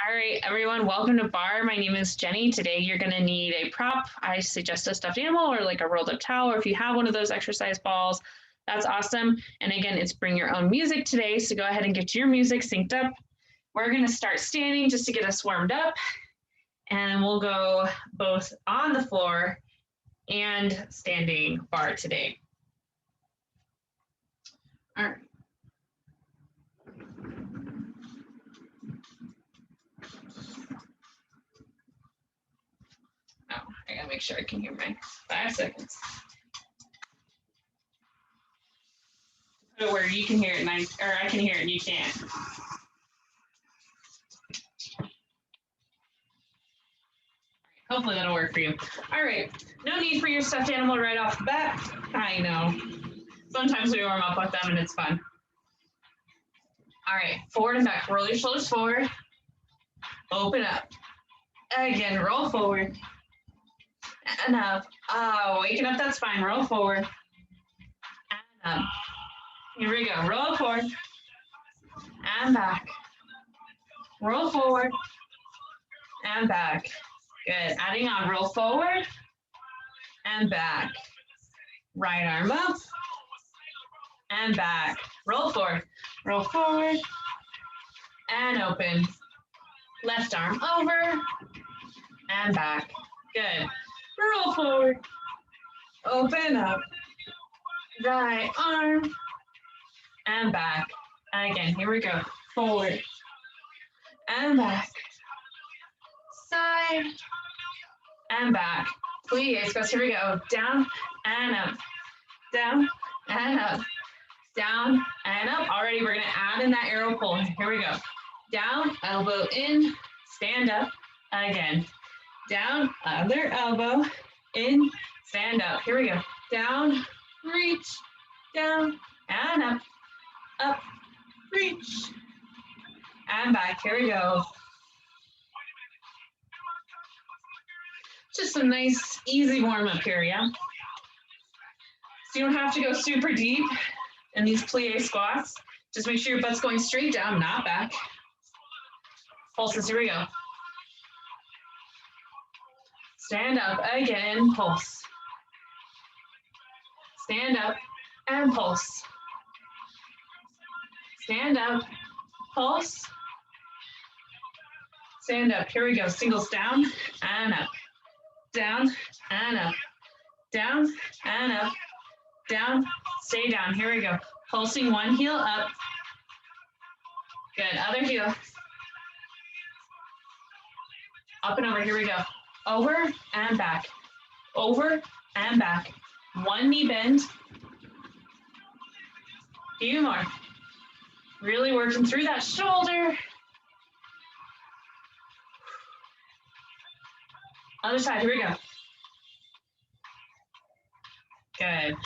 All right, everyone, welcome to Barre. My name is Jenny. Today you're going to need a prop. I suggest a stuffed animal or like a rolled up towel, or if you have one of those exercise balls, that's awesome. And again, it's bring your own music today, so go ahead and get your music synced up. We're going to start standing just to get us warmed up, and we'll go both on the floor and standing bar today. All right. Oh, I gotta make sure I can hear my 5 seconds. Put it where you can hear it and I can hear it and you can't. Hopefully that'll work for you. All right, no need for your stuffed animal right off the bat. I know. Sometimes we warm up with them and it's fun. All right, forward and back. Roll your shoulders forward. Open up. Again, roll forward. And up. Oh, waking up that spine. Roll forward. And up. Here we go. Roll forward. And back. Roll forward. And back. Good. Adding on. Roll forward. And back. Right arm up. And back. Roll forward. Roll forward. And open. Left arm over. And back. Good. Roll forward. Open up. Right arm. And back. And again, here we go. Forward. And back. Side. And back. Please, guys, here we go. Down and up. Down and up. Down and up. Already, we're going to add in that arrow pull. Here we go. Down, elbow in, stand up. Again. Down, other elbow, in, stand up. Here we go. Down, reach, down, and up, reach, and back. Here we go. Just a nice, easy warm up here, yeah? So you don't have to go super deep in these plie squats. Just make sure your butt's going straight down, not back. Pulses, here we go. Stand up, again, pulse. Stand up and pulse. Stand up, pulse. Stand up, here we go. Singles down and up. Down and up. Down and up. Down, stay down. Here we go. Pulsing one heel up. Good, other heel. Up and over, here we go. Over and back. Over and back. One knee bend. Few more. Really working through that shoulder. Other side, here we go. Good.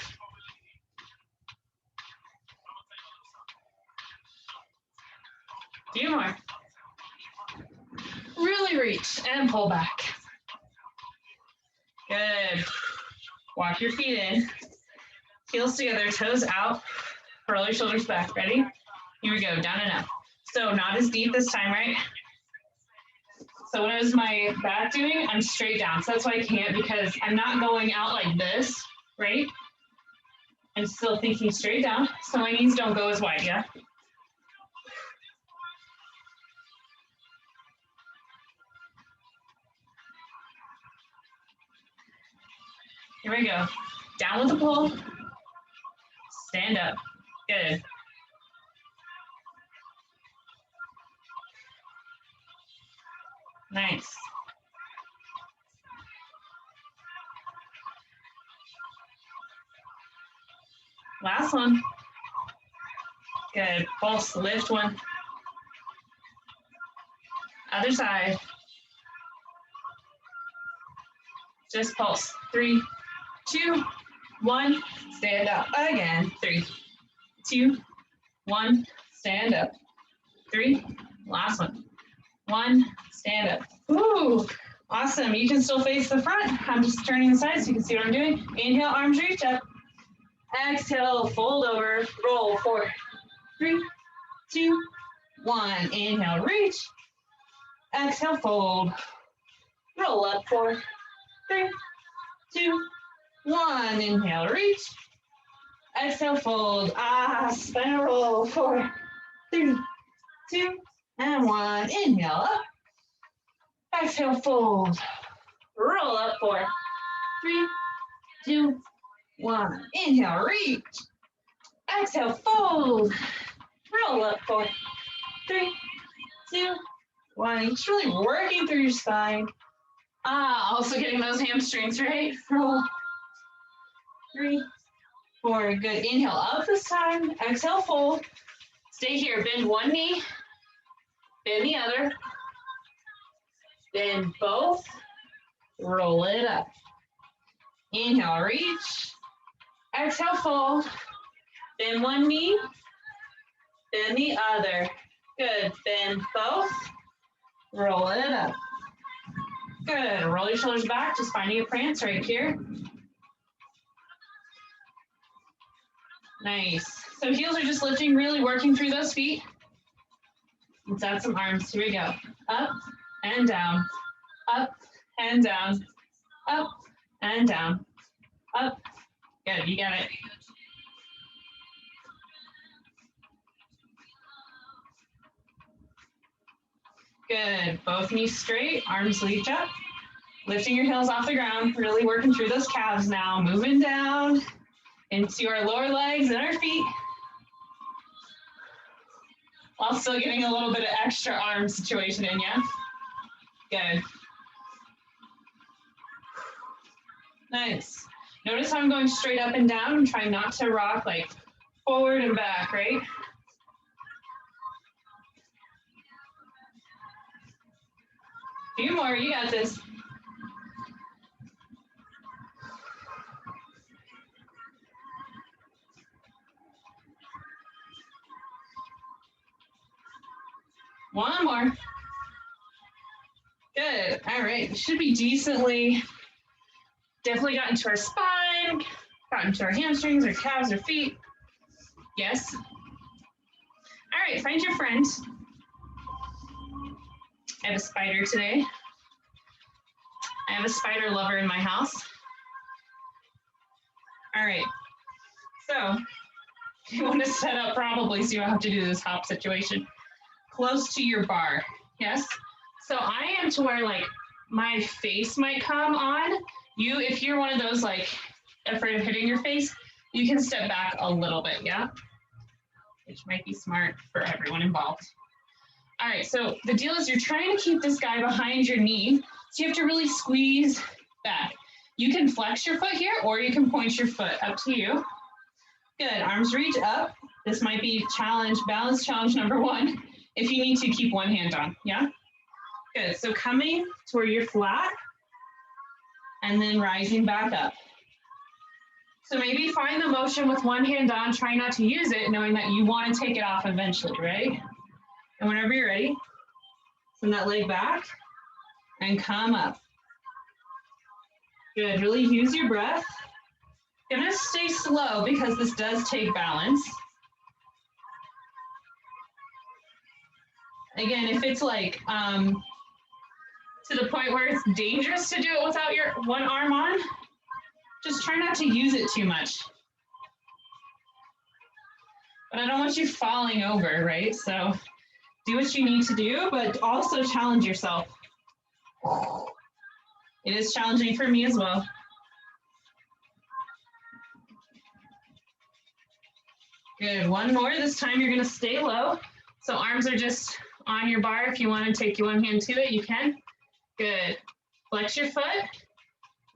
Few more. Really reach and pull back. Good. Walk your feet in. Heels together, toes out. Roll your shoulders back. Ready? Here we go, down and up. So not as deep this time, right? So what is my back doing? I'm straight down. So that's why I can't, because I'm not going out like this, right? I'm still thinking straight down. So my knees don't go as wide, yeah? Here we go. Down with the pull. Stand up. Good. Nice. Last one. Good. Pulse, lift one. Other side. Just pulse. 3, 2, 1. Stand up again. 3, 2, 1. Stand up. 3. Last one. 1. Stand up. Ooh, awesome. You can still face the front. I'm just turning the side so you can see what I'm doing. Inhale, arms reach up. Exhale, fold over, roll. 4, 3, 2, 1. Inhale, reach. Exhale, fold. Roll up, 4, 3, 2, 1. Inhale, reach. Exhale, fold. Spinal roll, 4, 3, 2, and 1. Inhale, up. Exhale, fold. Roll up, 4, 3, 2, 1. Inhale, reach. Exhale, fold. Roll up, 4, 3, 2, 1. Just really working through your spine. Also getting those hamstrings, right? Roll. 3, 4. Good. Inhale up this time. Exhale, fold. Stay here. Bend one knee. Bend the other. Bend both. Roll it up. Inhale, reach. Exhale, fold. Bend one knee. Bend the other. Good. Bend both. Roll it up. Good. Roll your shoulders back. Just finding a prance right here. Nice. So heels are just lifting, really working through those feet. Let's add some arms. Here we go. Up and down. Up and down. Up and down. Up. Good. You got it. Good. Both knees straight. Arms reach up. Lifting your heels off the ground. Really working through those calves now. Moving down into our lower legs and our feet. While still getting a little bit of extra arm situation in, yeah? Good. Nice. Notice how I'm going straight up and down. I'm trying not to rock like forward and back, right? A few more, you got this. One more. Good. All right. Should be decently, definitely got into our spine, got into our hamstrings, our calves, our feet. Yes. All right. Find your friend. I have a spider today. I have a spider lover in my house. All right. So you want to set up probably so you don't have to do this hop situation. Close to your bar, yes? So I am to where like my face might come on. You, if you're one of those like afraid of hitting your face, you can step back a little bit, yeah? Which might be smart for everyone involved. All right, so the deal is you're trying to keep this guy behind your knee, so you have to really squeeze back. You can flex your foot here or you can point your foot, up to you. Good, arms reach up. This might be balance challenge number 1. If you need to, keep one hand on, yeah? Good, so coming to where you're flat and then rising back up. So maybe find the motion with one hand on, try not to use it, knowing that you want to take it off eventually, right? And whenever you're ready, send that leg back and come up. Good, really use your breath. Gonna stay slow because this does take balance. Again, if it's like to the point where it's dangerous to do it without your one arm on, just try not to use it too much. But I don't want you falling over, right? So do what you need to do, but also challenge yourself. It is challenging for me as well. Good, one more. This time you're gonna stay low. So arms are just on your bar. If you want to take your one hand to it, you can. Good. Flex your foot.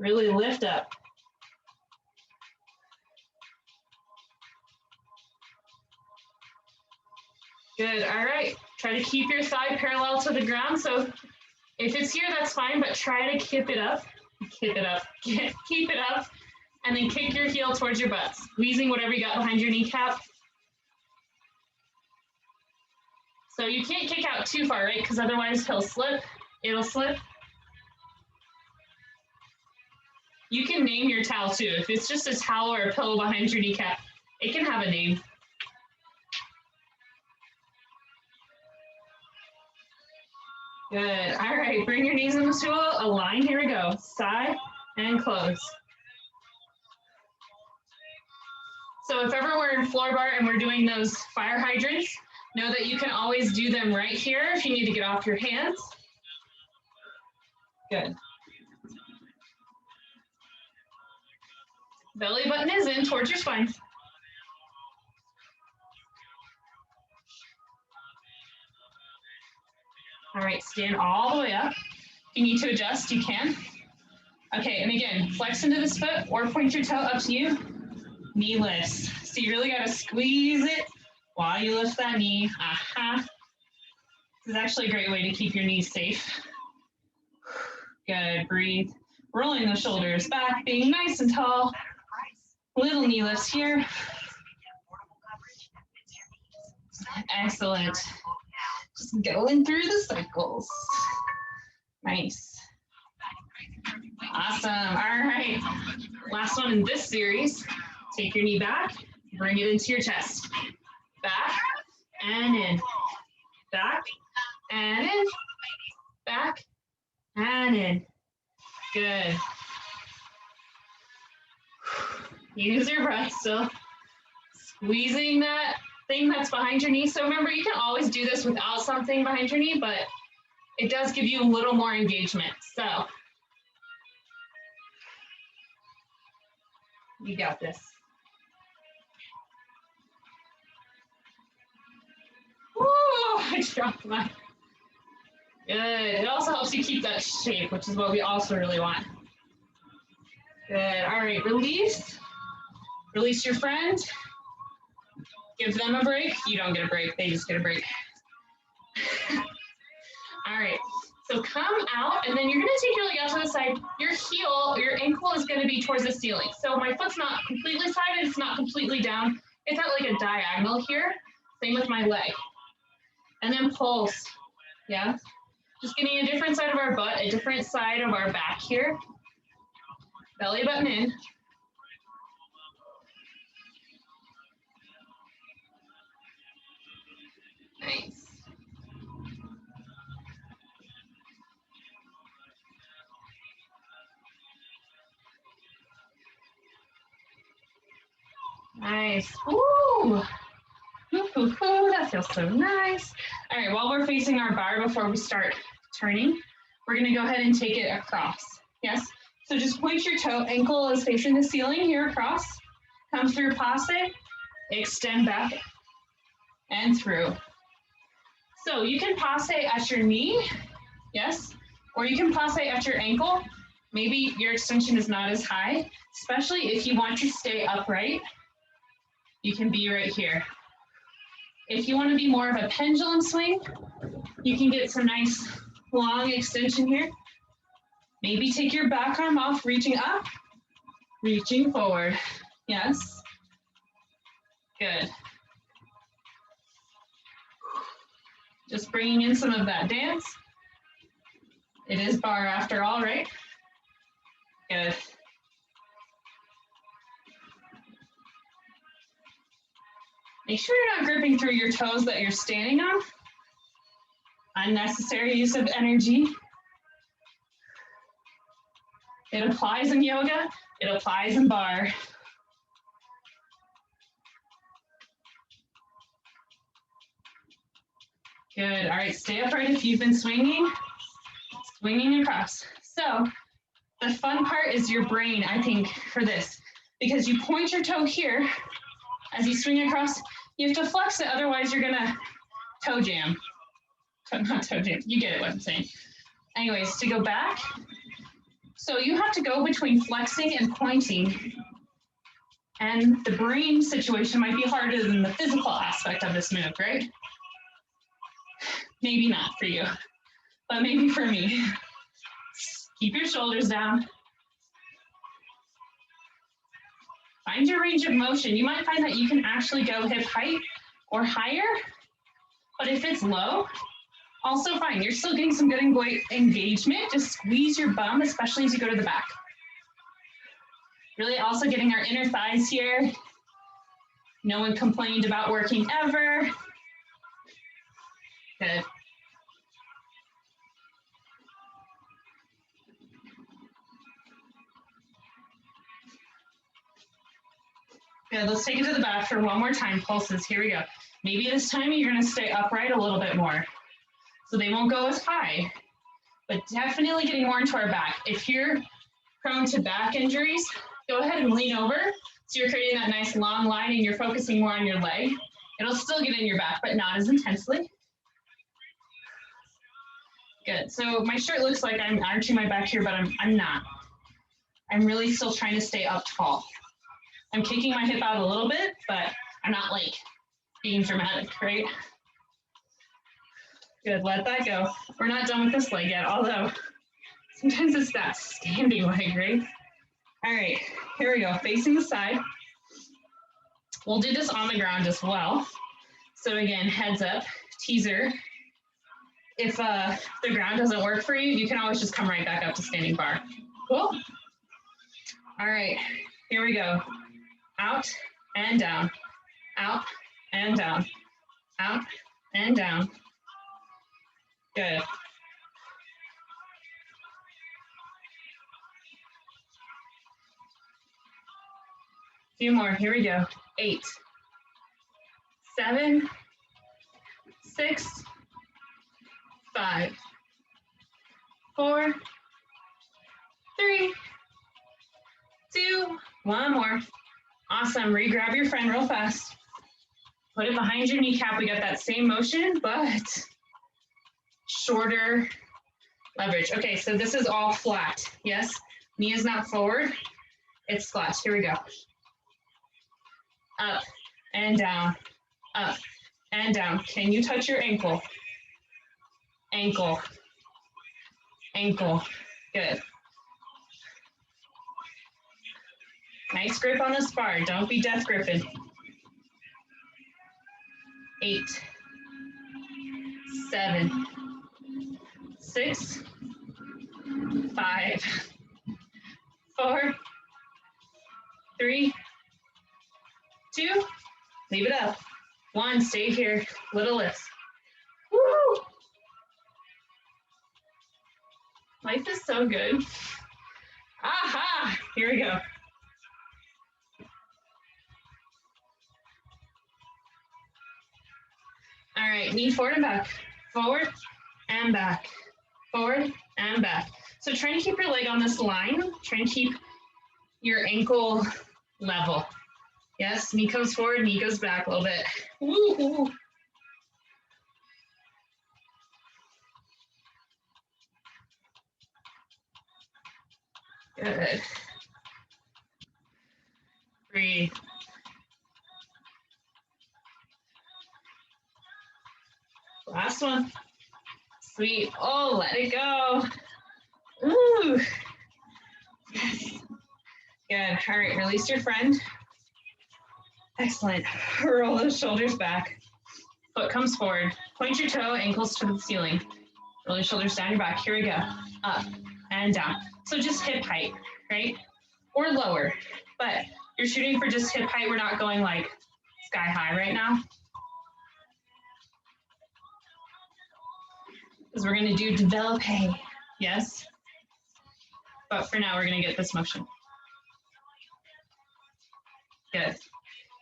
Really lift up. Good. All right. Try to keep your thigh parallel to the ground. So if it's here, that's fine, but try to keep it up. Keep it up. Keep it up. And then kick your heel towards your butt, squeezing whatever you got behind your kneecap. So you can't kick out too far, right? Because otherwise he'll slip. It'll slip. You can name your towel too. If it's just a towel or a pillow behind your kneecap, it can have a name. Good. All right, bring your knees into a line. Here we go. Side and close. So if ever we're in floor bar and we're doing those fire hydrants, know that you can always do them right here if you need to get off your hands. Good. Belly button is in towards your spine. All right, stand all the way up. If you need to adjust, you can. Okay, and again, flex into this foot or point your toe up to you. Knee lifts. So you really got to squeeze it while you lift that knee. Aha. This is actually a great way to keep your knees safe. Good, breathe. Rolling the shoulders back, being nice and tall. Little knee lifts here. Excellent. Just going through the cycles. Nice. Awesome. All right. Last one in this series. Take your knee back, bring it into your chest. Back and in. Back and in. Back and in. Good. Use your breath still. Squeezing that thing that's behind your knee. So remember, you can always do this without something behind your knee, but it does give you a little more engagement. So you got this. Woo, I dropped mine. Good. It also helps you keep that shape, which is what we also really want. Good. All right, release. Release your friend. Give them a break. You don't get a break. They just get a break. All right. So come out, and then you're going to take your leg out to the side. Your heel, your ankle is going to be towards the ceiling. So my foot's not completely sided. It's not completely down. It's at like a diagonal here. Same with my leg. And then pulse. Yeah. Just getting a different side of our butt, a different side of our back here. Belly button in. Nice. Nice. Ooh. That feels so nice. All right, while we're facing our bar before we start turning, we're going to go ahead and take it across. Yes? So just point your toe, ankle is facing the ceiling here across. Come through passe, extend back and through. So you can passe at your knee, yes, or you can passe at your ankle. Maybe your extension is not as high, especially if you want to stay upright. You can be right here. If you want to be more of a pendulum swing, you can get some nice long extension here. Maybe take your back arm off, reaching up, reaching forward. Yes. Good. Just bringing in some of that dance. It is bar after all, right? Good. Make sure you're not gripping through your toes that you're standing on. Unnecessary use of energy. It applies in yoga, it applies in bar. Good, all right, stay upright if you've been swinging across. So the fun part is your brain, I think, for this, because you point your toe here as you swing across, you have to flex it, otherwise you're gonna toe jam. Not toe jam, you get it what I'm saying. Anyways, to go back, so you have to go between flexing and pointing, and the brain situation might be harder than the physical aspect of this move, right? Maybe not for you, but maybe for me. Keep your shoulders down. Find your range of motion. You might find that you can actually go hip height or higher, but if it's low, also fine. You're still getting some good engagement. Just squeeze your bum, especially as you go to the back. Really also getting our inner thighs here. No one complained about working ever. Good. Good, let's take it to the back for one more time. Pulses, here we go. Maybe this time you're gonna stay upright a little bit more. So they won't go as high, but definitely getting more into our back. If you're prone to back injuries, go ahead and lean over. So you're creating that nice long line and you're focusing more on your leg. It'll still get in your back, but not as intensely. Good, so my shirt looks like I'm arching my back here, but I'm not. I'm really still trying to stay up tall. I'm kicking my hip out a little bit, but I'm not like being dramatic, right? Good, let that go. We're not done with this leg yet, although sometimes it's that standing leg, right? All right, here we go, facing the side. We'll do this on the ground as well. So again, heads up, teaser. If the ground doesn't work for you, you can always just come right back up to standing bar. Cool? All right, here we go. Out and down, out and down, out and down. Good. Few more, here we go. 8, 7, 6, 5, 4, 3, 2, one more. Awesome, re-grab your friend real fast. Put it behind your kneecap. We got that same motion, but shorter leverage. Okay, so this is all flat, yes? Knee is not forward, it's flat. Here we go. Up and down, up and down. Can you touch your ankle? Ankle, ankle, good. Nice grip on this bar, don't be death gripping. 8, 7, 6, 5, 4, 3, 2, leave it up. 1, stay here, little lifts. Woo! Life is so good. Aha, here we go. All right, knee forward and back, forward and back, forward and back. So try to keep your leg on this line. Try and keep your ankle level. Yes, knee comes forward, knee goes back a little bit. Woo-hoo. Good. Breathe. Last one. Sweet. Oh, let it go. Ooh. Yes. Good. All right, release your friend. Excellent. Roll those shoulders back. Foot comes forward. Point your toe, ankles to the ceiling. Roll your shoulders down your back. Here we go. Up and down. So just hip height, right? Or lower. But you're shooting for just hip height. We're not going like sky high right now. Because we're going to do développé, yes? But for now, we're going to get this motion. Good.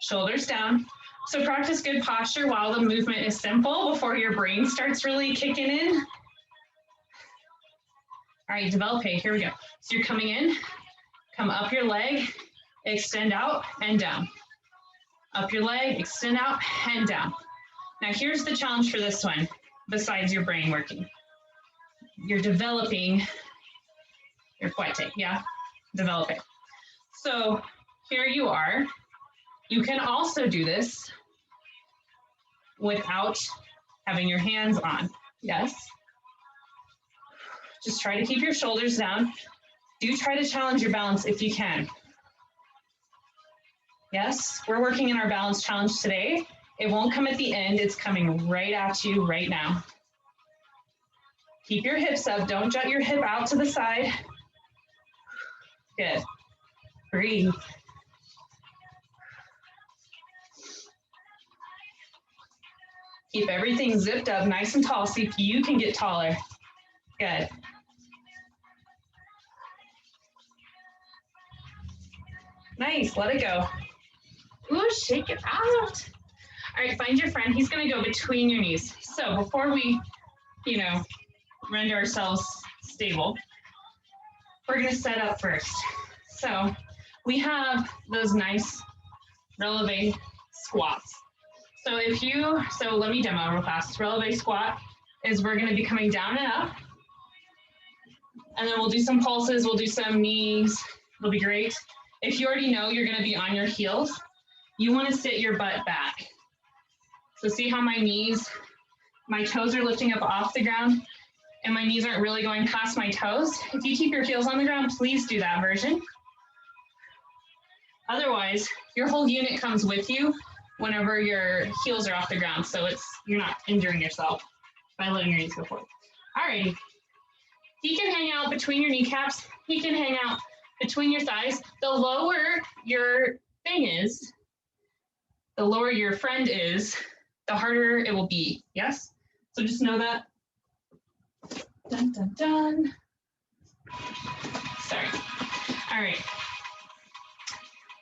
Shoulders down. So practice good posture while the movement is simple before your brain starts really kicking in. All right, développé, here we go. So you're coming in, come up your leg, extend out and down. Up your leg, extend out and down. Now here's the challenge for this one. Besides your brain working. You're developing your poete, yeah? Developing. So here you are. You can also do this without having your hands on, yes? Just try to keep your shoulders down. Do try to challenge your balance if you can. Yes, we're working in our balance challenge today. It won't come at the end, it's coming right at you right now. Keep your hips up, don't jut your hip out to the side. Good, breathe. Keep everything zipped up nice and tall, see if you can get taller. Good. Nice, let it go. Ooh, shake it out. All right, find your friend. He's gonna go between your knees. So before we, you know, render ourselves stable, we're gonna set up first. So we have those nice releve squats. So so let me demo real fast. Releve squat is we're gonna be coming down and up, and then we'll do some pulses, we'll do some knees, it'll be great. If you already know you're gonna be on your heels, you wanna sit your butt back. So see how my toes are lifting up off the ground and my knees aren't really going past my toes? If you keep your heels on the ground, please do that version. Otherwise, your whole unit comes with you whenever your heels are off the ground. So you're not injuring yourself by letting your knees go forward. Alrighty. He can hang out between your kneecaps. He can hang out between your thighs. The lower your thing is, the lower your friend is, the harder it will be. Yes? So just know that. Dun, dun, dun. Sorry. All right.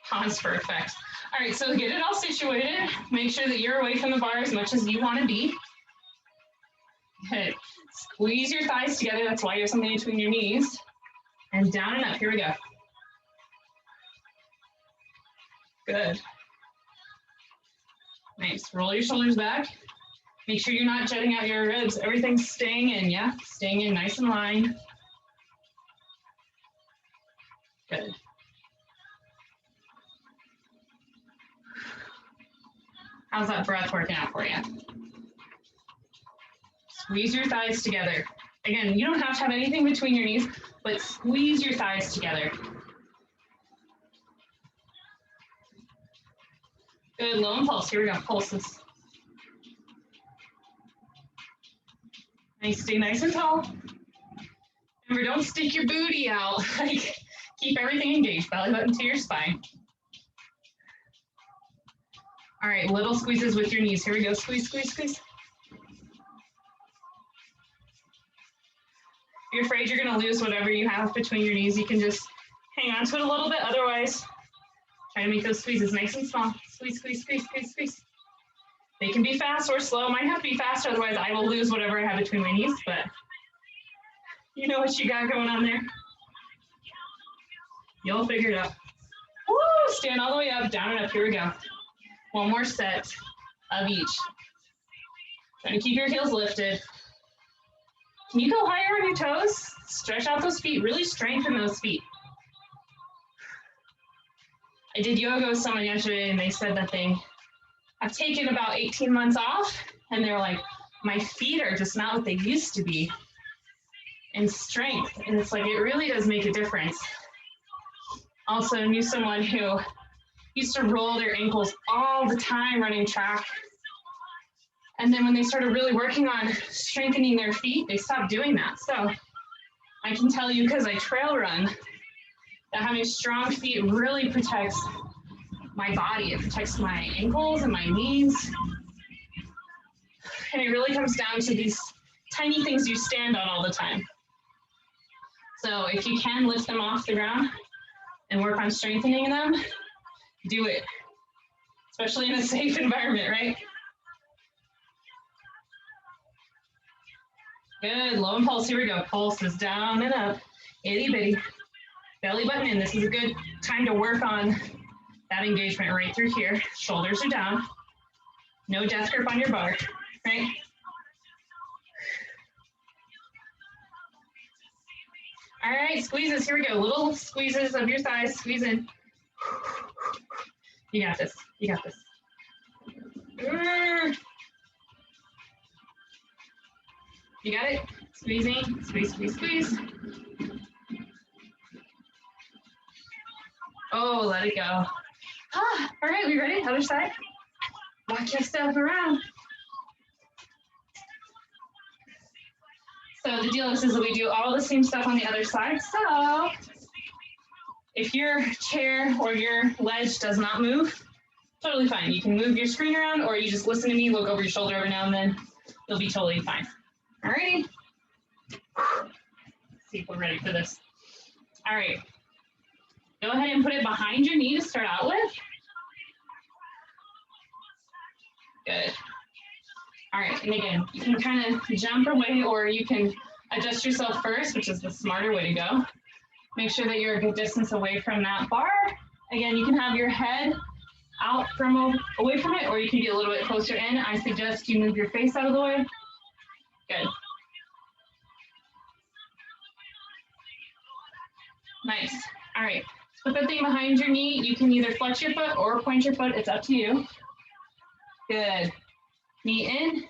Pause for effect. All right, so get it all situated. Make sure that you're away from the bar as much as you want to be. Good. Squeeze your thighs together. That's why you have something between your knees. And down and up. Here we go. Good. Nice. Roll your shoulders back. Make sure you're not jutting out your ribs. Everything's staying in, yeah? Staying in nice and line. Good. How's that breath working out for you? Squeeze your thighs together. Again, you don't have to have anything between your knees, but squeeze your thighs together. Good, low impulse. Here we go, pulses. Nice, stay nice and tall. Remember, don't stick your booty out. Like, keep everything engaged, belly button to your spine. All right, little squeezes with your knees. Here we go, squeeze, squeeze, squeeze. If you're afraid you're gonna lose whatever you have between your knees, you can just hang on to it a little bit. Otherwise, try to make those squeezes nice and small. Squeeze, squeeze, squeeze, squeeze, squeeze. They can be fast or slow. Mine have to be fast, otherwise I will lose whatever I have between my knees, but you know what you got going on there. You'll figure it out. Woo! Stand all the way up, down and up. Here we go. One more set of each. Trying to keep your heels lifted. Can you go higher on your toes? Stretch out those feet. Really strengthen those feet. I did yoga with someone yesterday and they said that they have taken about 18 months off and they're like, my feet are just not what they used to be in strength. And it's like, it really does make a difference. Also knew someone who used to roll their ankles all the time running track. And then when they started really working on strengthening their feet, they stopped doing that. So I can tell you, because I trail run, that having strong feet really protects my body. It protects my ankles and my knees. And it really comes down to these tiny things you stand on all the time. So if you can lift them off the ground and work on strengthening them, do it, especially in a safe environment, right? Good, low impulse, here we go. Pulses down and up, itty bitty, belly button in. This is a good time to work on that engagement right through here. Shoulders are down, no death grip on your bar, right? All right, squeezes, here we go. Little squeezes of your thighs, squeeze in. You got this, you got this. You got it? Squeezing, squeeze, squeeze, squeeze. Oh, let it go. Ah, all right, we ready? Other side. Walk yourself around. So the deal is that we do all the same stuff on the other side. So if your chair or your ledge does not move, totally fine. You can move your screen around or you just listen to me, look over your shoulder every now and then. You'll be totally fine. All righty. Let's see if we're ready for this. All right. Go ahead and put it behind your knee to start out with. Good. All right, and again, you can kind of jump away or you can adjust yourself first, which is the smarter way to go. Make sure that you're a good distance away from that bar. Again, you can have your head out from away from it, or you can be a little bit closer in. I suggest you move your face out of the way. Good. Nice. All right. Put that thing behind your knee. You can either flex your foot or point your foot. It's up to you. Good. Knee in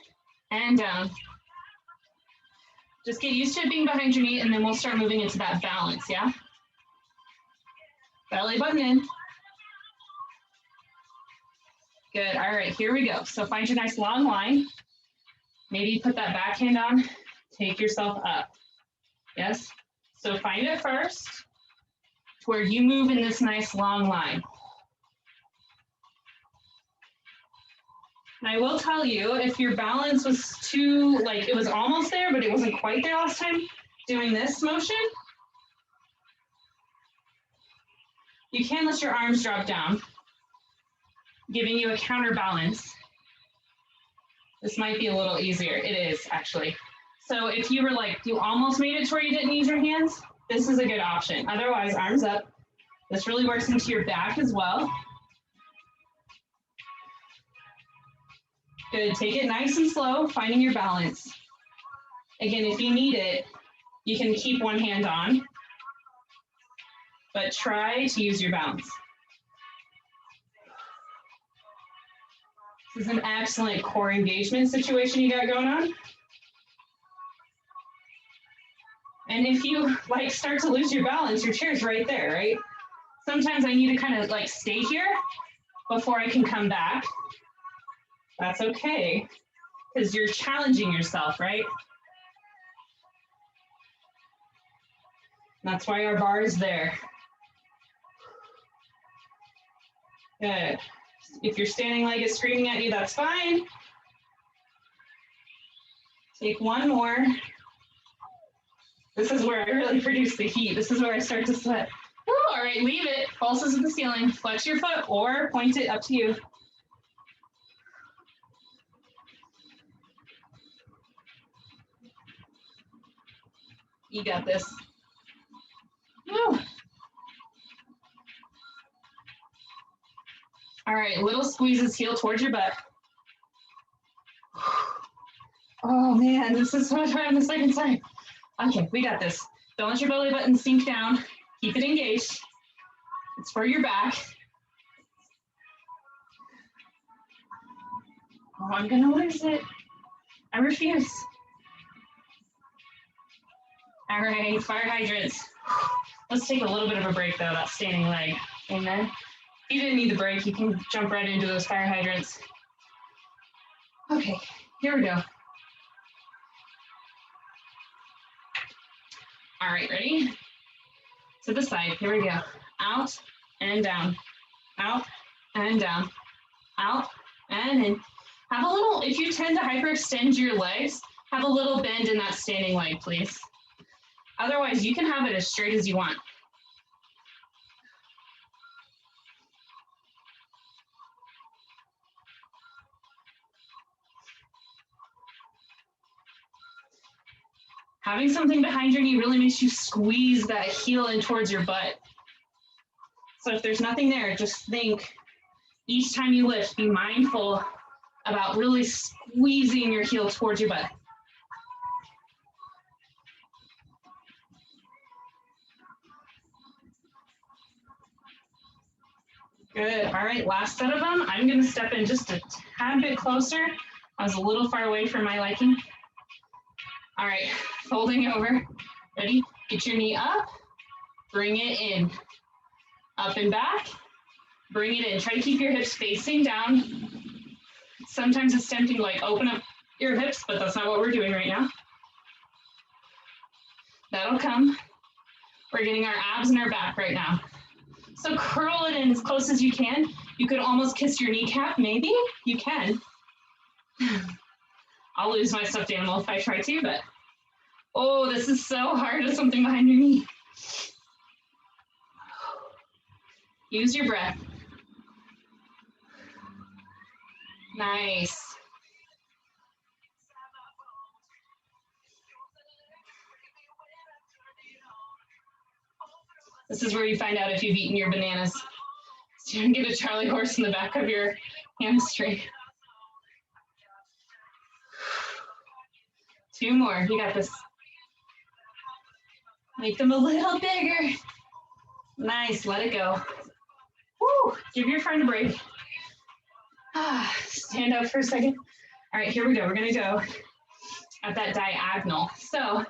and down. Just get used to it being behind your knee, and then we'll start moving into that balance, yeah? Belly button in. Good. All right, here we go. So find your nice long line. Maybe put that backhand on. Take yourself up. Yes? So find it first to where you move in this nice long line. And I will tell you, if your balance was too, like it was almost there, but it wasn't quite there last time, doing this motion, you can let your arms drop down, giving you a counterbalance. This might be a little easier. It is, actually. So if you were like, you almost made it to where you didn't use your hands, this is a good option. Otherwise, arms up. This really works into your back as well. Good, take it nice and slow, finding your balance. Again, if you need it, you can keep one hand on, but try to use your balance. This is an excellent core engagement situation you got going on. And if you like start to lose your balance, your chair's right there, right? Sometimes I need to kind of like stay here before I can come back. That's okay, because you're challenging yourself, right? That's why our bar is there. Good. If your standing leg is screaming at you, that's fine. Take one more. This is where I really produce the heat. This is where I start to sweat. Woo, all right, leave it. Pulses at the ceiling. Flex your foot or point it, up to you. You got this. Woo. All right, little squeezes, heel towards your butt. Oh man, this is so much hard on the second side. Okay, we got this. Don't let your belly button sink down. Keep it engaged. It's for your back. Oh, I'm gonna lose it. I refuse. All right, fire hydrants. Let's take a little bit of a break though, that standing leg. Amen. If you didn't need the break, you can jump right into those fire hydrants. Okay, here we go. All right, ready? To the side, here we go. Out and down, out and down, out and in. Have a little, if you tend to hyperextend your legs, have a little bend in that standing leg, please. Otherwise, you can have it as straight as you want. Having something behind your knee really makes you squeeze that heel in towards your butt. So if there's nothing there, just think, each time you lift, be mindful about really squeezing your heel towards your butt. Good, all right, last set of them. I'm gonna step in just a tad bit closer. I was a little far away for my liking. All right, folding over. Ready? Get your knee up, bring it in. Up and back, bring it in. Try to keep your hips facing down. Sometimes it's tempting to like open up your hips, but that's not what we're doing right now. That'll come. We're getting our abs and our back right now. So curl it in as close as you can. You could almost kiss your kneecap, maybe. You can. I'll lose my stuffed animal if I try to, but oh, this is so hard with something behind your knee. Use your breath. Nice. This is where you find out if you've eaten your bananas. So you can get a Charlie horse in the back of your hamstring. 2 more. You got this. Make them a little bigger. Nice. Let it go. Woo. Give your friend a break. Stand up for a second. All right, here we go. We're going to go at that diagonal. So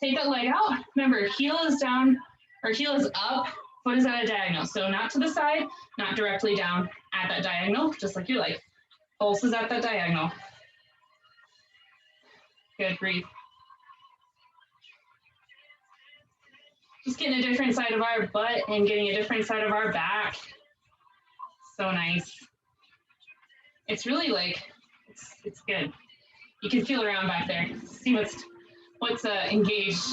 take that leg out. Remember, heel is down, or heel is up, foot is at a diagonal. So not to the side, not directly down, at that diagonal, just like your leg. Pulse is at that diagonal. Good, breathe. Just getting a different side of our butt and getting a different side of our back. So nice. It's really like, it's good. You can feel around back there. See what's engaged.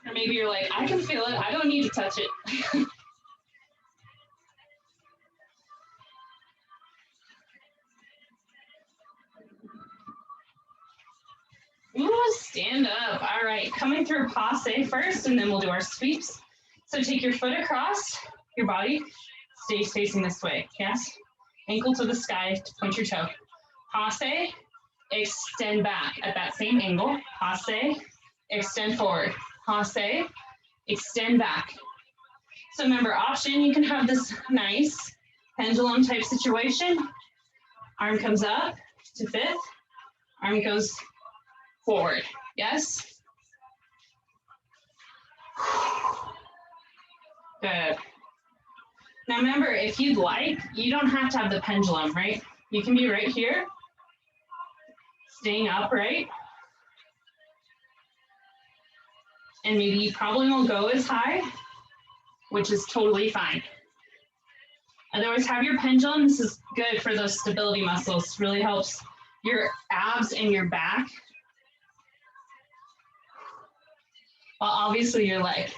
Or maybe you're like, I can feel it. I don't need to touch it. Ooh, stand up. All right, coming through passe first, and then we'll do our sweeps. So take your foot across your body. Stay facing this way, yes? Ankle to the sky to point your toe. Passe, extend back at that same angle. Passe, extend forward. Passe, extend back. So remember, option, you can have this nice pendulum type situation. Arm comes up to fifth. Arm goes forward, yes? Good. Now remember, if you'd like, you don't have to have the pendulum, right? You can be right here, staying upright. And maybe you probably won't go as high, which is totally fine. Otherwise, have your pendulum. This is good for those stability muscles. Really helps your abs and your back. Well, obviously your leg.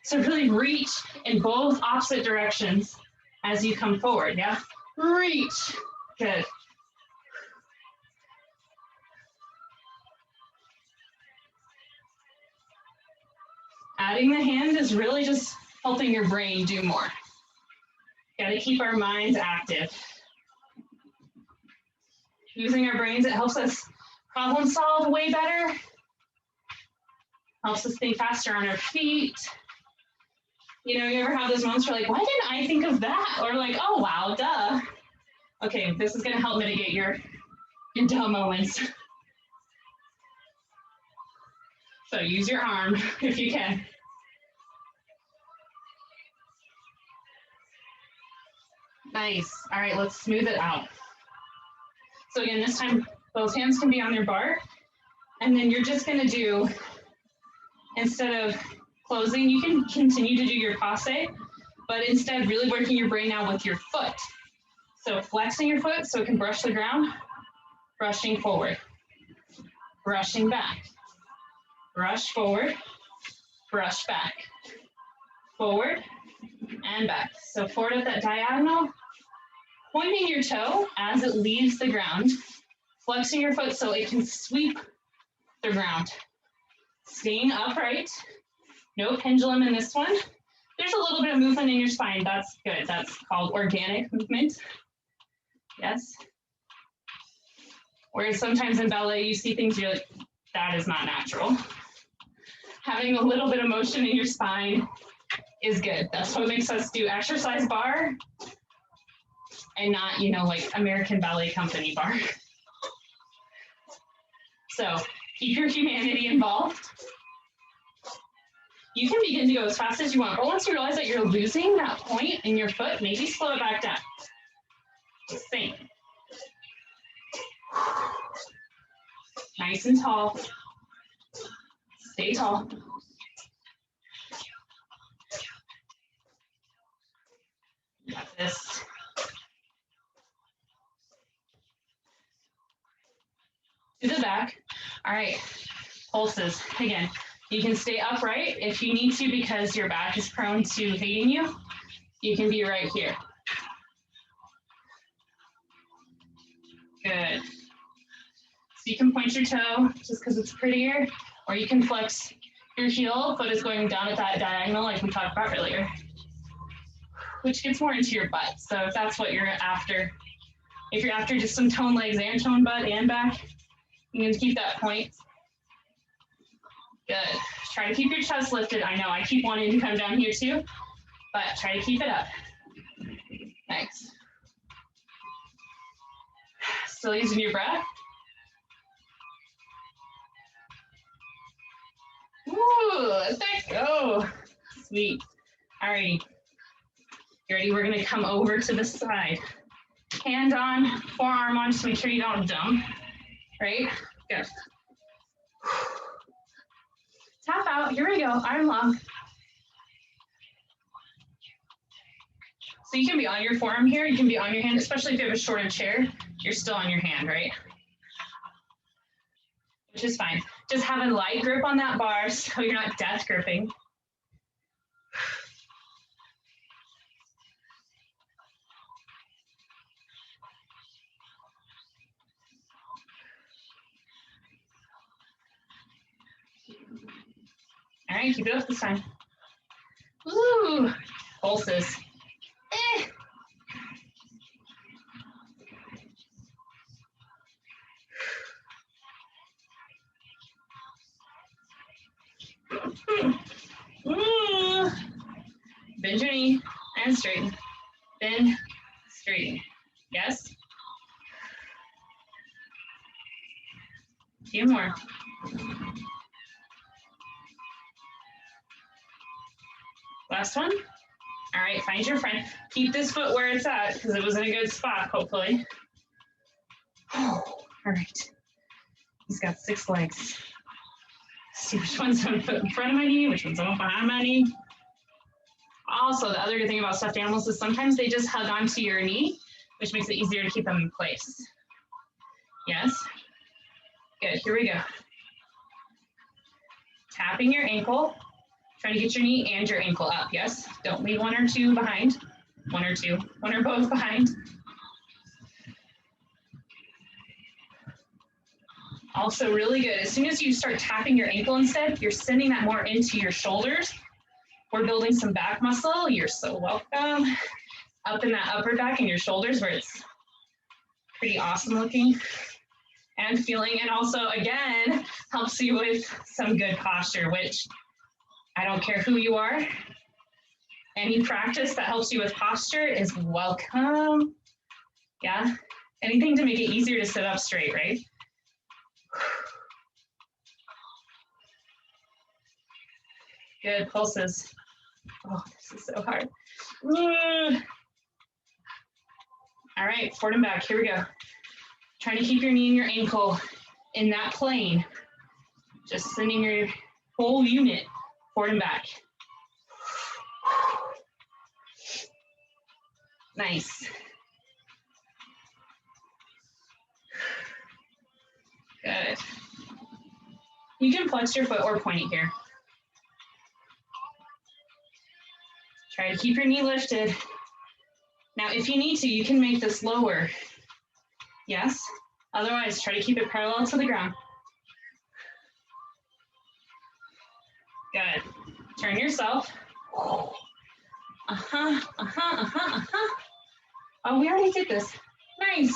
So really reach in both opposite directions as you come forward, yeah? Reach. Good. Adding the hand is really just helping your brain do more. Got to keep our minds active. Using our brains, it helps us problem solve way better. Helps us think faster on our feet. You know, you ever have those moments where you're like, why didn't I think of that? Or like, oh, wow, duh. Okay, this is going to help mitigate your dumb moments. So use your arm if you can. Nice. All right, let's smooth it out. So again, this time, both hands can be on your bar. And then you're just going to do, instead of closing, you can continue to do your passe, but instead really working your brain out with your foot. So flexing your foot so it can brush the ground, brushing forward, brushing back, brush forward, brush back, forward and back. So forward at that diagonal, pointing your toe as it leaves the ground, flexing your foot so it can sweep the ground. Staying upright, no pendulum in this one. There's a little bit of movement in your spine. That's good. That's called organic movement. Yes. Whereas sometimes in ballet, you see things you're like, that is not natural. Having a little bit of motion in your spine is good. That's what makes us do exercise bar and not, you know, like American Ballet Company bar. So keep your humanity involved. You can begin to go as fast as you want, but once you realize that you're losing that point in your foot, maybe slow it back down. Just think. Nice and tall. Stay tall. Got this. To the back. All right, pulses. Again, you can stay upright if you need to because your back is prone to hating you. You can be right here. Good. So you can point your toe just because it's prettier, or you can flex your heel. Foot is going down at that diagonal like we talked about earlier, which gets more into your butt. So if that's what you're after, if you're after just some toned legs and toned butt and back, you need to keep that point. Good. Try to keep your chest lifted. I know I keep wanting to come down here too, but try to keep it up. Nice. Still using your breath. Ooh, let that go. Sweet. All right. You ready? We're going to come over to the side. Hand on, forearm on, just make sure you don't dump. Right? Good. Tap out. Here we go. Arm long. So you can be on your forearm here. You can be on your hand, especially if you have a shorter chair. You're still on your hand, right? Which is fine. Just have a light grip on that bar so you're not death gripping. All right, keep it up this time. Woo! Pulses. Bend your knee and straighten. Bend, straighten. Yes? Few more. Last one. All right, find your friend. Keep this foot where it's at because it was in a good spot, hopefully. All right. He's got 6 legs. See which one's going to put in front of my knee, which one's going behind my knee. Also, the other good thing about stuffed animals is sometimes they just hug onto your knee, which makes it easier to keep them in place. Yes? Good, here we go. Tapping your ankle, trying to get your knee and your ankle up, yes? Don't leave 1 or 2 behind. 1 or 2, 1 or both behind. Also really good, as soon as you start tapping your ankle instead, you're sending that more into your shoulders. We're building some back muscle. You're so welcome. Up in that upper back and your shoulders where it's pretty awesome looking and feeling. And also, again, helps you with some good posture, which I don't care who you are. Any practice that helps you with posture is welcome. Yeah, anything to make it easier to sit up straight, right? Good pulses. Oh, this is so hard. All right, forward and back. Here we go. Trying to keep your knee and your ankle in that plane. Just sending your whole unit forward and back. Nice. Good. You can flex your foot or point it here. Try to keep your knee lifted. Now, if you need to, you can make this lower. Yes? Otherwise, try to keep it parallel to the ground. Good. Turn yourself. Oh, we already did this. Nice.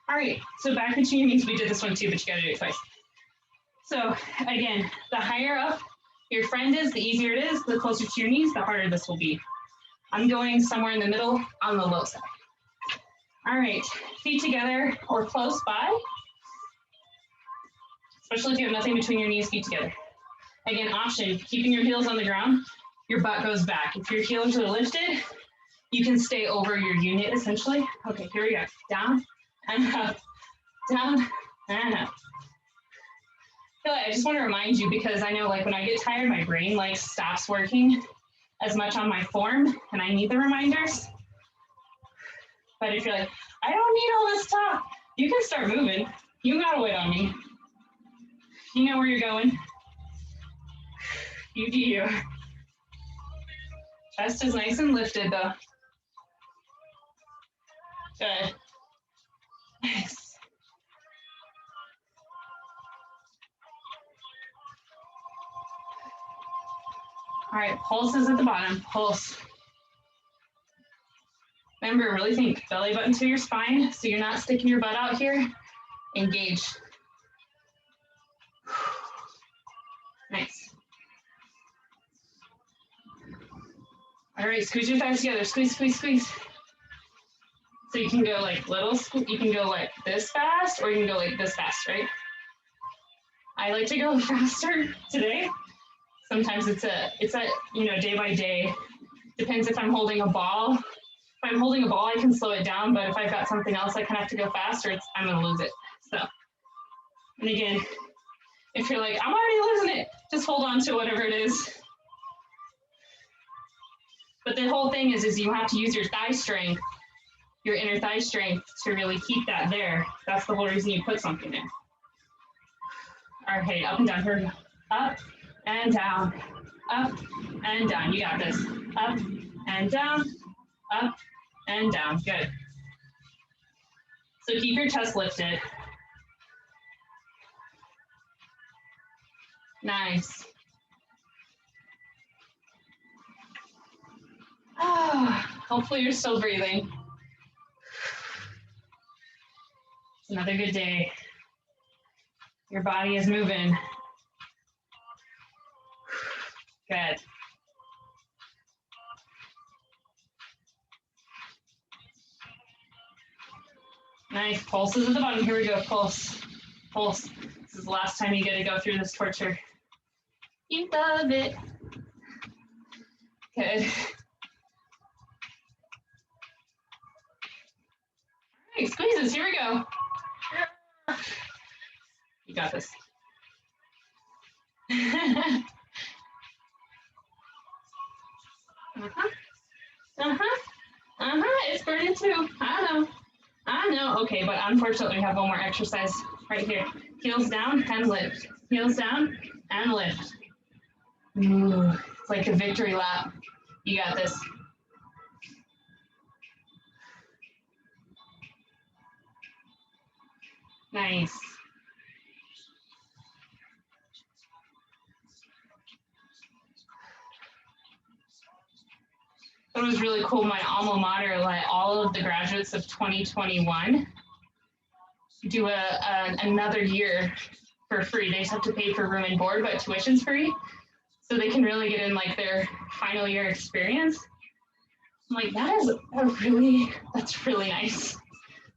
All right, so back between your knees. We did this one too, but you gotta do it twice. So again, the higher up your friend is, the easier it is. The closer to your knees, the harder this will be. I'm going somewhere in the middle on the low side. All right, feet together or close by, especially if you have nothing between your knees, feet together. Again, option, keeping your heels on the ground, your butt goes back. If your heels are lifted, you can stay over your unit essentially. Okay, here we go. Down and up, down and up. I just want to remind you, because I know like when I get tired, my brain like stops working as much on my form and I need the reminders. But if you're like, I don't need all this talk, you can start moving. You gotta wait on me. You know where you're going. You do you. Chest is nice and lifted though. Good. Nice. All right, pulses at the bottom, pulse. Remember, really think belly button to your spine so you're not sticking your butt out here. Engage. Nice. All right, squeeze your thighs together. Squeeze, squeeze, squeeze. So you can go like little, you can go like this fast, or you can go like this fast, right? I like to go faster today. Sometimes it's a day by day. Depends if I'm holding a ball. If I'm holding a ball, I can slow it down, but if I've got something else, I kind of have to go faster. I'm gonna lose it. So, and again, if you're like, I'm already losing it, just hold on to whatever it is. But the whole thing is you have to use your thigh strength, your inner thigh strength to really keep that there. That's the whole reason you put something there. All right, up and down, here we go. Up and down, up and down. You got this. Up and down, up and down. Good. So keep your chest lifted. Nice. Hopefully you're still breathing. It's another good day. Your body is moving. Good. Nice. Pulses at the bottom. Here we go. Pulse. Pulse. This is the last time you get to go through this torture. You love it. Good. All right, squeezes. Here we go. You got this. Uh-huh. Uh-huh. Uh-huh. It's burning too. I know. Okay, but unfortunately we have one more exercise right here. Heels down and lift. Heels down and lift. Ooh, it's like a victory lap. You got this. Nice. It was really cool. My alma mater let all of the graduates of 2021 do another year for free. They just have to pay for room and board, but tuition's free. So they can really get in like their final year experience. I'm like, that's really nice.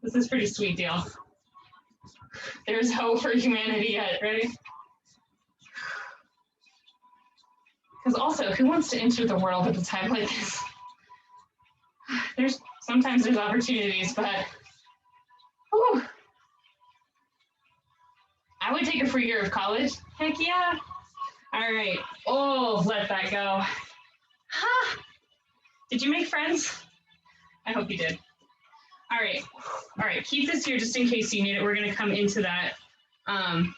This is a pretty sweet deal. There's hope for humanity yet, right? Because also, who wants to enter the world at a time like this? Sometimes there's opportunities, but whew. I would take a free year of college. Heck yeah. All right. Oh, let that go. Ha! Did you make friends? I hope you did. All right. All right. Keep this here just in case you need it. We're going to come into that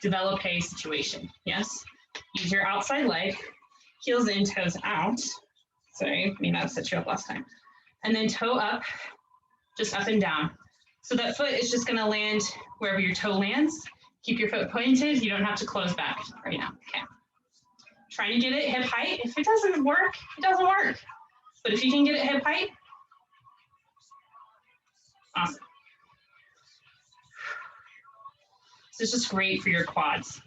developé situation. Yes. Use your outside leg, heels in, toes out. Sorry, I mean, that set you up last time. And then toe up, just up and down. So that foot is just gonna land wherever your toe lands. Keep your foot pointed. You don't have to close back right now. Okay. Trying to get it hip height. If it doesn't work, it doesn't work. But if you can get it hip height, awesome. This is just great for your quads.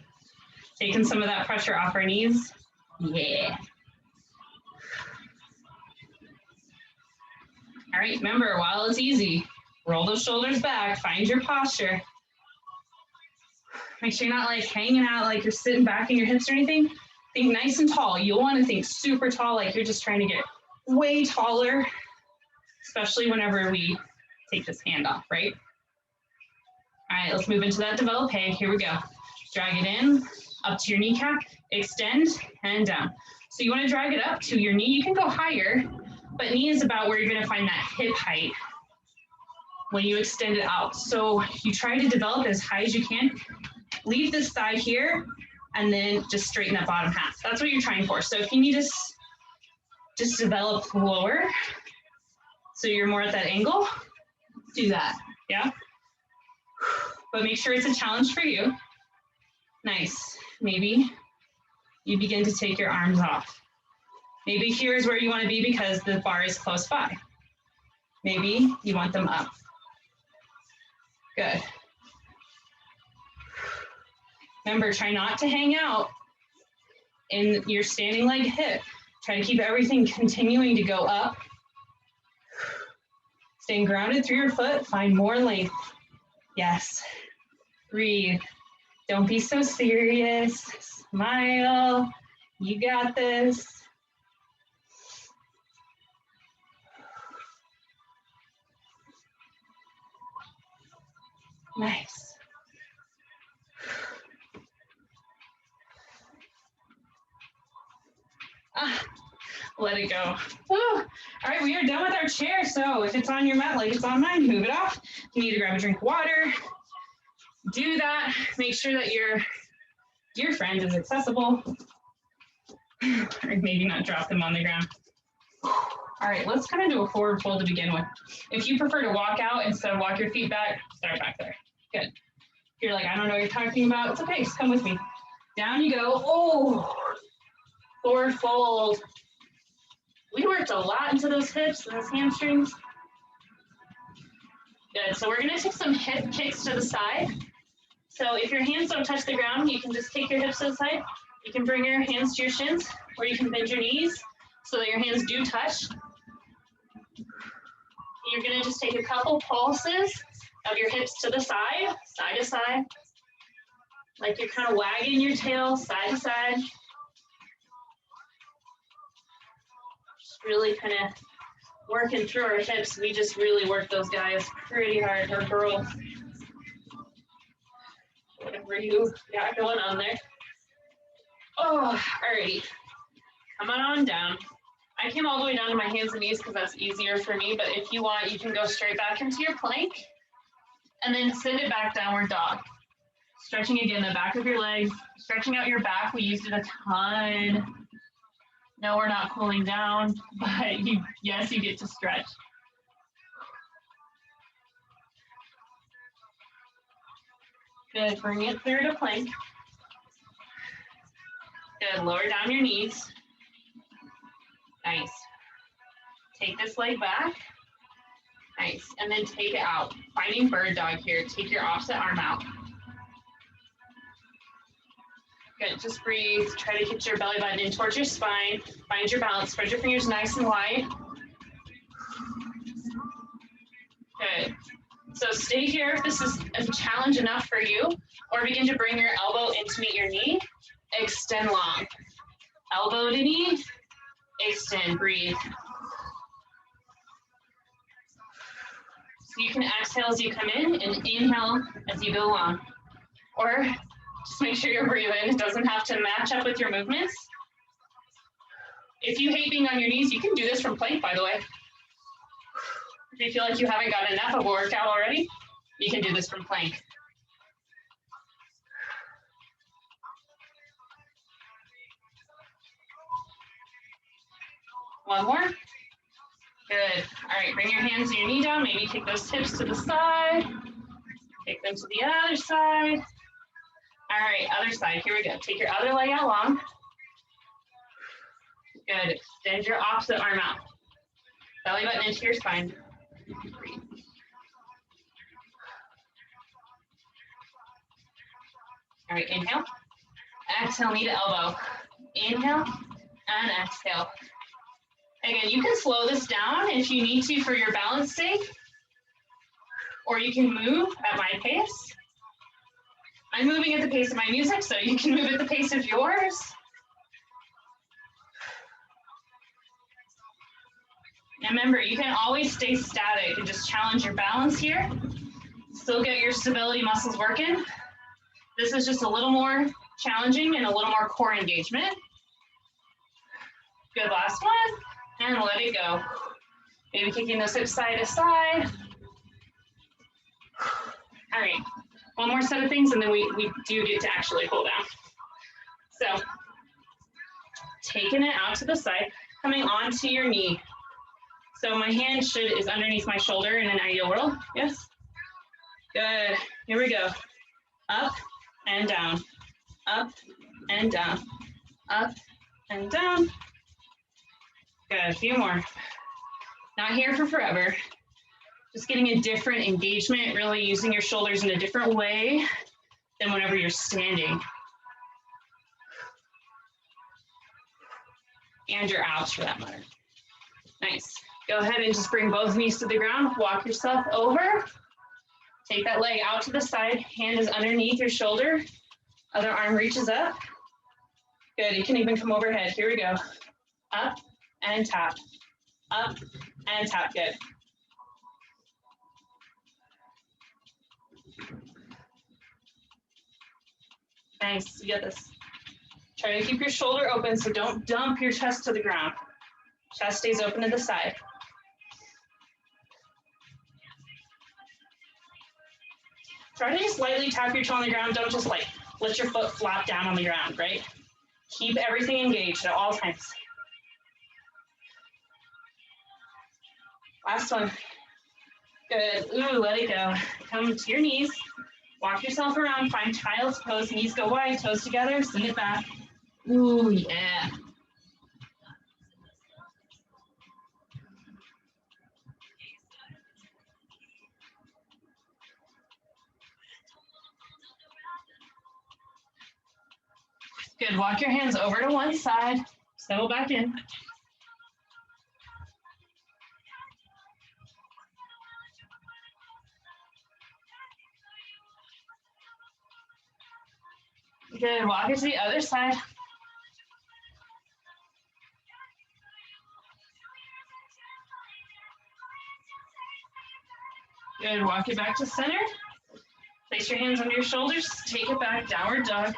Taking some of that pressure off our knees. Yeah. All right, remember, while it's easy, roll those shoulders back, find your posture. Make sure you're not like hanging out like you're sitting back in your hips or anything. Think nice and tall. You'll want to think super tall, like you're just trying to get way taller, especially whenever we take this hand off, right? All right, let's move into that developé. Here we go. Drag it in, up to your kneecap, extend, and down. So you want to drag it up to your knee. You can go higher, but knee is about where you're going to find that hip height when you extend it out. So you try to develop as high as you can. Leave this thigh here, and then just straighten that bottom half. That's what you're trying for. So if you need to just develop lower, so you're more at that angle, do that, yeah? But make sure it's a challenge for you. Nice. Maybe you begin to take your arms off. Maybe here's where you want to be because the bar is close by. Maybe you want them up. Good. Remember, try not to hang out in your standing leg hip. Try to keep everything continuing to go up. Staying grounded through your foot, find more length. Yes. Breathe. Don't be so serious. Smile. You got this. Nice. Let it go. Woo. All right, we are done with our chair. So if it's on your mat like it's on mine, move it off. If you need to grab a drink of water, do that. Make sure that your dear friend is accessible. Or maybe not drop them on the ground. All right, let's kind of do a forward fold to begin with. If you prefer to walk out instead of walk your feet back, start back there. Good. If you're like, I don't know what you're talking about, it's okay, just come with me. Down you go. Oh, forward fold. We worked a lot into those hips and those hamstrings. Good, so we're gonna take some hip kicks to the side. So if your hands don't touch the ground, you can just take your hips to the side. You can bring your hands to your shins, or you can bend your knees so that your hands do touch. You're gonna just take a couple pulses of your hips to the side, side to side. Like you're kind of wagging your tail side to side. Just really kind of working through our hips. We just really work those guys pretty hard, or girls. Whatever you got going on there. Oh, alrighty. Come on down. I came all the way down to my hands and knees because that's easier for me, but if you want, you can go straight back into your plank and then send it back downward dog. Stretching again the back of your legs, stretching out your back. We used it a ton. No, we're not cooling down, but yes, you get to stretch. Good, bring it through to plank. Good, lower down your knees. Nice. Take this leg back. Nice, and then take it out. Finding bird dog here. Take your opposite arm out. Good, just breathe. Try to get your belly button in towards your spine. Find your balance. Spread your fingers nice and wide. Good. So stay here if this is a challenge enough for you, or begin to bring your elbow in to meet your knee. Extend long. Elbow to knee. Extend, breathe. So you can exhale as you come in and inhale as you go along. Or just make sure you're breathing. It doesn't have to match up with your movements. If you hate being on your knees, you can do this from plank, by the way. If you feel like you haven't got enough of a workout already, you can do this from plank. One more. Good. All right, bring your hands and your knee down. Maybe take those hips to the side. Take them to the other side. All right, other side. Here we go. Take your other leg out long. Good. Extend your opposite arm out. Belly button into your spine. Breathe. All right, inhale. Exhale, knee to elbow. Inhale and exhale. Again, you can slow this down if you need to for your balance sake, or you can move at my pace. I'm moving at the pace of my music, so you can move at the pace of yours. And remember, you can always stay static and just challenge your balance here. Still get your stability muscles working. This is just a little more challenging and a little more core engagement. Good, last one. And let it go. Maybe kicking those hips side to side. All right, one more set of things and then we do get to actually pull down. So, taking it out to the side, coming onto your knee. So my hand is underneath my shoulder in an ideal world. Yes? Good, here we go. Up and down, up and down, up and down. Good, a few more. Not here for forever. Just getting a different engagement, really using your shoulders in a different way than whenever you're standing. And your abs for that matter. Nice. Go ahead and just bring both knees to the ground. Walk yourself over. Take that leg out to the side. Hand is underneath your shoulder. Other arm reaches up. Good. You can even come overhead. Here we go. Up and tap. Up and tap. Good. Nice. You get this. Try to keep your shoulder open, so don't dump your chest to the ground. Chest stays open to the side. Try to just lightly tap your toe on the ground. Don't just like let your foot flop down on the ground, right? Keep everything engaged at all times. Last one. Good. Ooh, let it go. Come to your knees. Walk yourself around. Find child's pose. Knees go wide, toes together. Send it back. Ooh, yeah. Good. Walk your hands over to one side. Settle back in. Good. Walk it to the other side. Good. Walk it back to center. Place your hands under your shoulders. Take it back. Downward dog.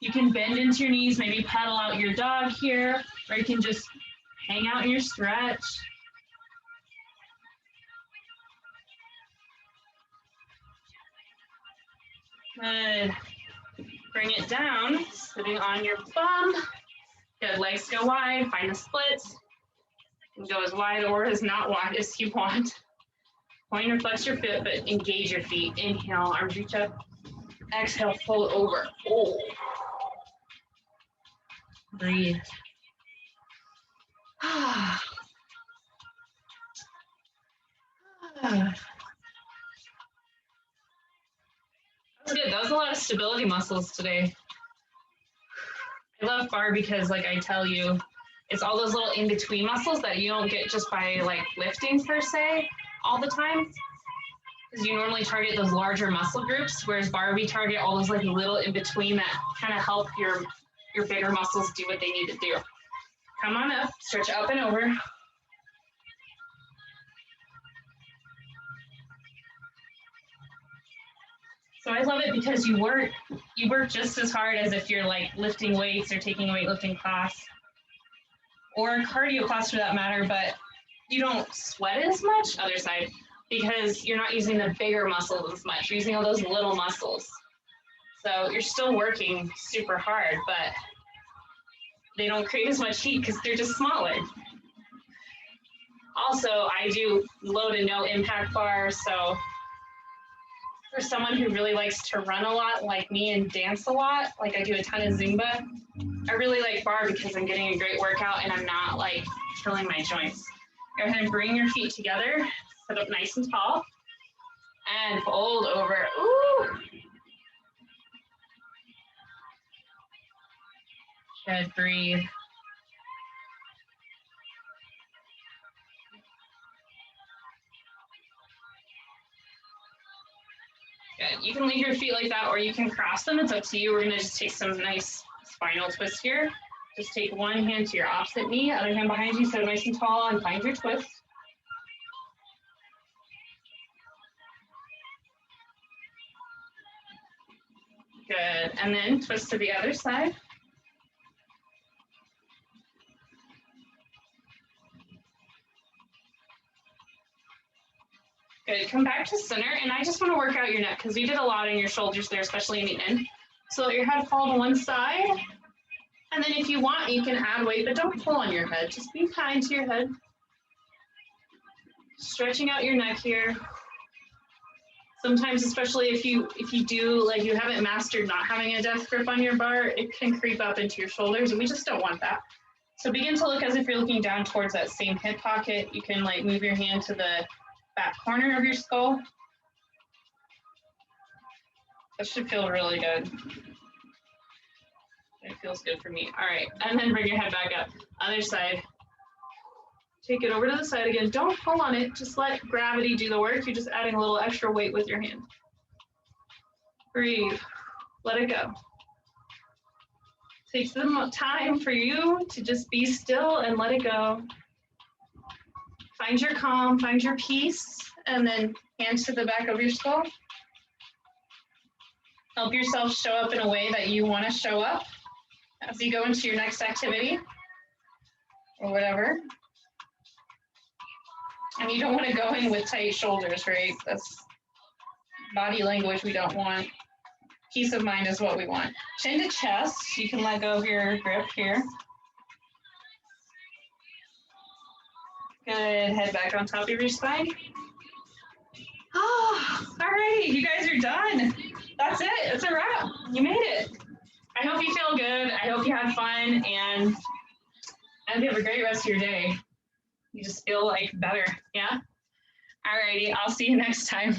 You can bend into your knees, maybe paddle out your dog here, or you can just hang out in your stretch. Good. Bring it down, sitting on your bum. Good, legs go wide, find a split. You can go as wide or as not wide as you want. Point or flex your foot, but engage your feet. Inhale, arms reach up. Exhale, fold over. Oh. Breathe. That was good. That was a lot of stability muscles today. I love barre because, like I tell you, it's all those little in-between muscles that you don't get just by like lifting per se all the time. Because you normally target those larger muscle groups, whereas barre we target all those like little in-between that kind of help your bigger muscles do what they need to do. Come on up, stretch up and over. So I love it because you work just as hard as if you're like lifting weights or taking a weightlifting class or a cardio class for that matter, but you don't sweat as much, other side, because you're not using the bigger muscles as much. You're using all those little muscles. So you're still working super hard, but they don't create as much heat because they're just smaller. Also, I do low to no impact bar, so for someone who really likes to run a lot like me and dance a lot, like I do a ton of Zumba, I really like barre because I'm getting a great workout and I'm not like killing my joints. Go ahead and bring your feet together, sit up nice and tall, and fold over. Ooh. Good, breathe. Good. You can leave your feet like that or you can cross them. It's up to you. We're gonna just take some nice spinal twist here. Just take one hand to your opposite knee, other hand behind you, sit nice and tall and find your twist. Good, and then twist to the other side. Good, come back to center, and I just want to work out your neck because we did a lot in your shoulders there, especially in the end. So let your head fall to one side, and then if you want, you can add weight, but don't pull on your head. Just be kind to your head. Stretching out your neck here. Sometimes, especially if you do, like you haven't mastered not having a death grip on your bar, it can creep up into your shoulders, and we just don't want that. So begin to look as if you're looking down towards that same hip pocket. You can like move your hand to the back corner of your skull. That should feel really good. It feels good for me. All right, and then bring your head back up. Other side. Take it over to the side again. Don't pull on it. Just let gravity do the work. You're just adding a little extra weight with your hand. Breathe. Let it go. Take some time for you to just be still and let it go. Find your calm, find your peace, and then hands to the back of your skull. Help yourself show up in a way that you want to show up as you go into your next activity or whatever. And you don't want to go in with tight shoulders, right? That's body language we don't want. Peace of mind is what we want. Chin to chest. You can let go of your grip here. Good. Head back on top of your spine. Oh, all right. You guys are done. That's it. It's a wrap. You made it. I hope you feel good. I hope you had fun, and I hope you have a great rest of your day. You just feel like better. Yeah. All righty. I'll see you next time.